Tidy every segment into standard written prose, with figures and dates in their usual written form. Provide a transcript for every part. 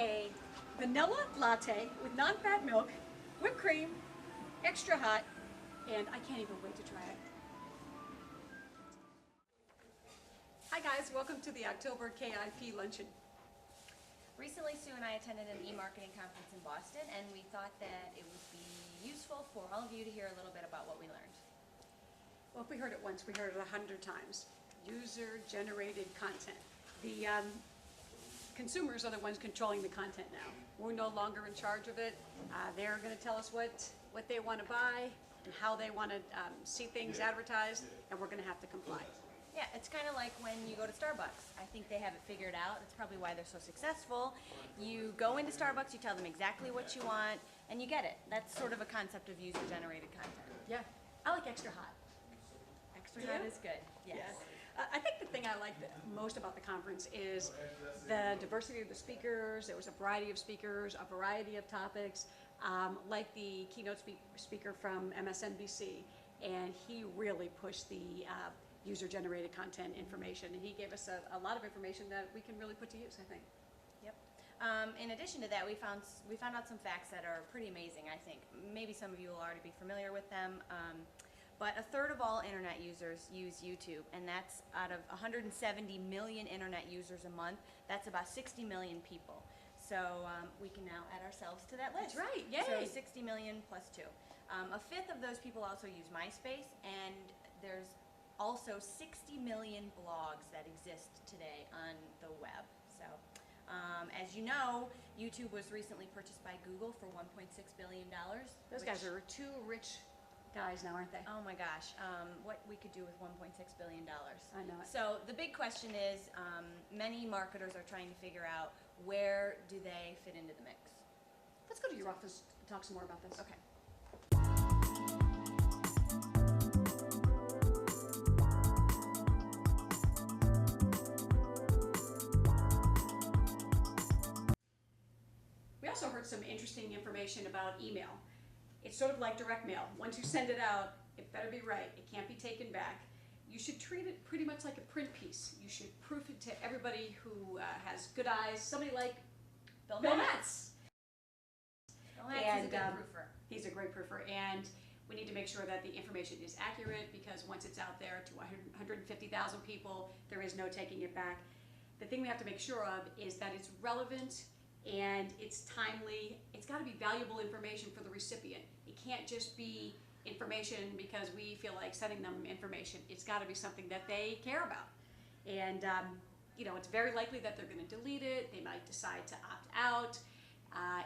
a vanilla latte with non-fat milk, whipped cream, extra hot, and I can't even wait to try it. Hi guys, welcome to the October KIP Luncheon. Recently, Sue and I attended an eMarketing conference in Boston, and we thought that it would be useful for all of you to hear a little bit about what we learned. Well, if we heard it once, we heard it 100 times. User-generated content. The consumers are the ones controlling the content now. We're no longer in charge of it. They're going to tell us what they want to buy and how they want to see things advertised, and we're going to have to comply. Yeah, it's kind of like when you go to Starbucks. I think they have it figured out. It's probably why they're so successful. You go into Starbucks, you tell them exactly what you want, and you get it. That's sort of a concept of user-generated content. Yeah, I like extra hot. Extra hot is good, yes. I think the thing I like most about the conference is the diversity of the speakers. There was a variety of speakers, a variety of topics, like the keynote speaker from MSNBC, and he really pushed the user-generated content information, and he gave us a lot of information that we can really put to use, I think. Yep. In addition to that, we found out some facts that are pretty amazing, I think. Maybe some of you will already be familiar with them, but a third of all internet users use YouTube, and that's out of 170 million internet users a month. That's about 60 million people. So we can now add ourselves to that list. That's right, yay! So 60 million plus 2. A fifth of those people also use MySpace, and there's also 60 million blogs that exist today on the web. So, as you know, YouTube was recently purchased by Google for $1.6 billion. Those guys are two rich guys now, aren't they? Oh my gosh, what we could do with $1.6 billion. I know it. So the big question is, many marketers are trying to figure out where do they fit into the mix. Let's go to your office and talk some more about this. Okay. We also heard some interesting information about email. It's sort of like direct mail. Once you send it out, it better be right. It can't be taken back. You should treat it pretty much like a print piece. You should proof it to everybody who has good eyes. Somebody like Bill Metz. Bill Metz is a good proofer. He's a great proofer, and we need to make sure that the information is accurate, because once it's out there to 150,000 people, there is no taking it back. The thing we have to make sure of is that it's relevant and it's timely. It's got to be valuable information for the recipient. It can't just be information because we feel like sending them information. It's got to be something that they care about. And you know, it's very likely that they're going to delete it. They might decide to opt out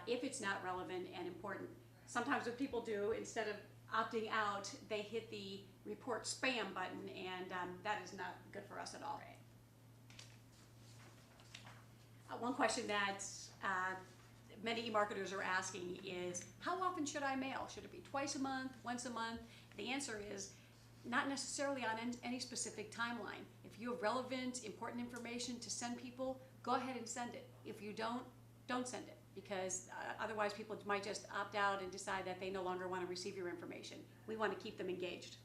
if it's not relevant and important. Sometimes what people do, instead of opting out, they hit the report spam button, and that is not good for us at all. Right. One question that many marketers are asking is, how often should I mail? Should it be twice a month, once a month? The answer is not necessarily on any specific timeline. If you have relevant, important information to send people, go ahead and send it. If you don't send it, because otherwise people might just opt out and decide that they no longer want to receive your information. We want to keep them engaged.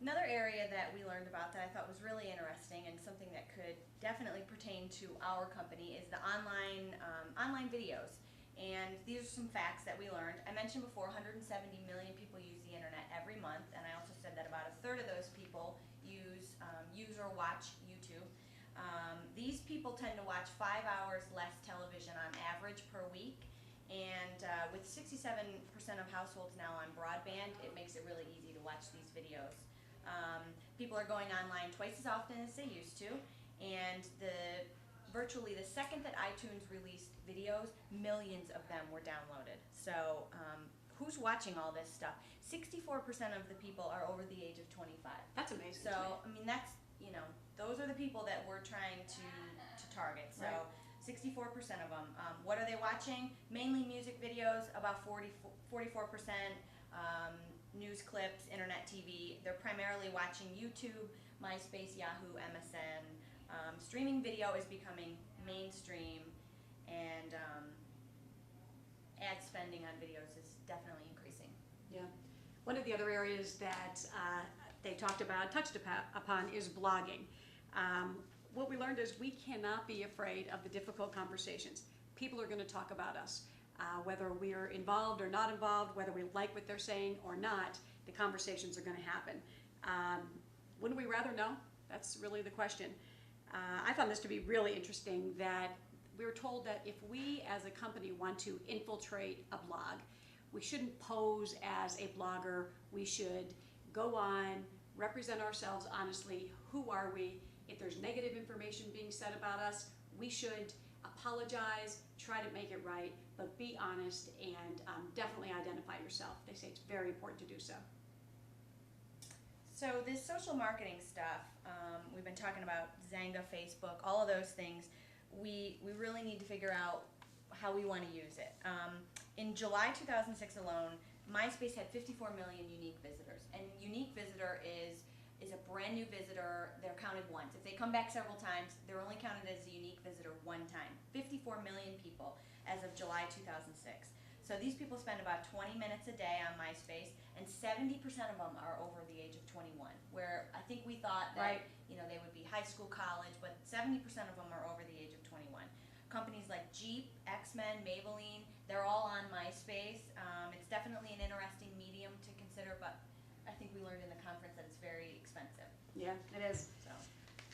Another area that we learned about that I thought was really interesting and something that could definitely pertain to our company is the online videos. And these are some facts that we learned. I mentioned before 170 million people use the internet every month, and I also said that about a third of those people use or watch YouTube. These people tend to watch 5 hours less television on average per week, and with 67% of households now on broadband, it makes it really easy to watch these videos. People are going online twice as often as they used to, and virtually the second that iTunes released videos, millions of them were downloaded. So who's watching all this stuff? 64% of the people are over the age of 25. That's amazing. So, I mean, that's, you know, those are the people that we're trying to target. So, right. 64% of them. What are they watching? Mainly music videos, about 44%. News clips, internet TV. They're primarily watching YouTube, MySpace, Yahoo, MSN. Streaming video is becoming mainstream, and ad spending on videos is definitely increasing. Yeah. One of the other areas that they touched upon is blogging. What we learned is we cannot be afraid of the difficult conversations. People are going to talk about us. Whether we're involved or not involved, whether we like what they're saying or not, the conversations are going to happen. Wouldn't we rather know? That's really the question. I found this to be really interesting that we were told that if we as a company want to infiltrate a blog, we shouldn't pose as a blogger. We should go on, represent ourselves honestly. Who are we? If there's negative information being said about us, we should apologize, try to make it right, but be honest and definitely identify yourself. They say it's very important to do so. So this social marketing stuff, we've been talking about Zanga, Facebook, all of those things. We really need to figure out how we want to use it. In July 2006 alone, MySpace had 54 million unique visitors. And unique visitor is a brand new visitor. They're counted once. If they come back several times, they're only counted as a unique visitor one time. 54 million people as of July 2006. So these people spend about 20 minutes a day on MySpace, and 70% of them are over the age of 21. Where I think we thought that they would be high school, college, but 70% of them are over the age of 21. Companies like Jeep, X-Men, Maybelline, they're all on MySpace. It's definitely an interesting medium to consider, but I think we learned in the conference that it's very expensive. Yeah, it is.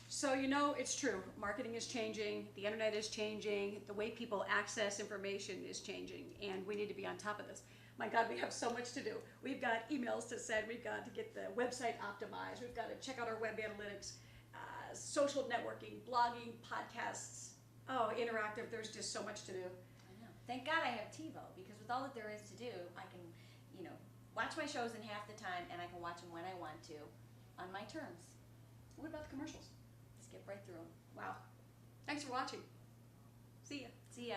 So it's true. Marketing is changing. The internet is changing. The way people access information is changing, and we need to be on top of this. My God, we have so much to do. We've got emails to send. We've got to get the website optimized. We've got to check out our web analytics, social networking, blogging, podcasts. Oh, interactive. There's just so much to do. I know. Thank God I have TiVo, because with all that there is to do, I can, watch my shows in half the time, and I can watch them when I want to, on my terms. What about the commercials? Skip right through them. Wow. Thanks for watching. See ya. See ya.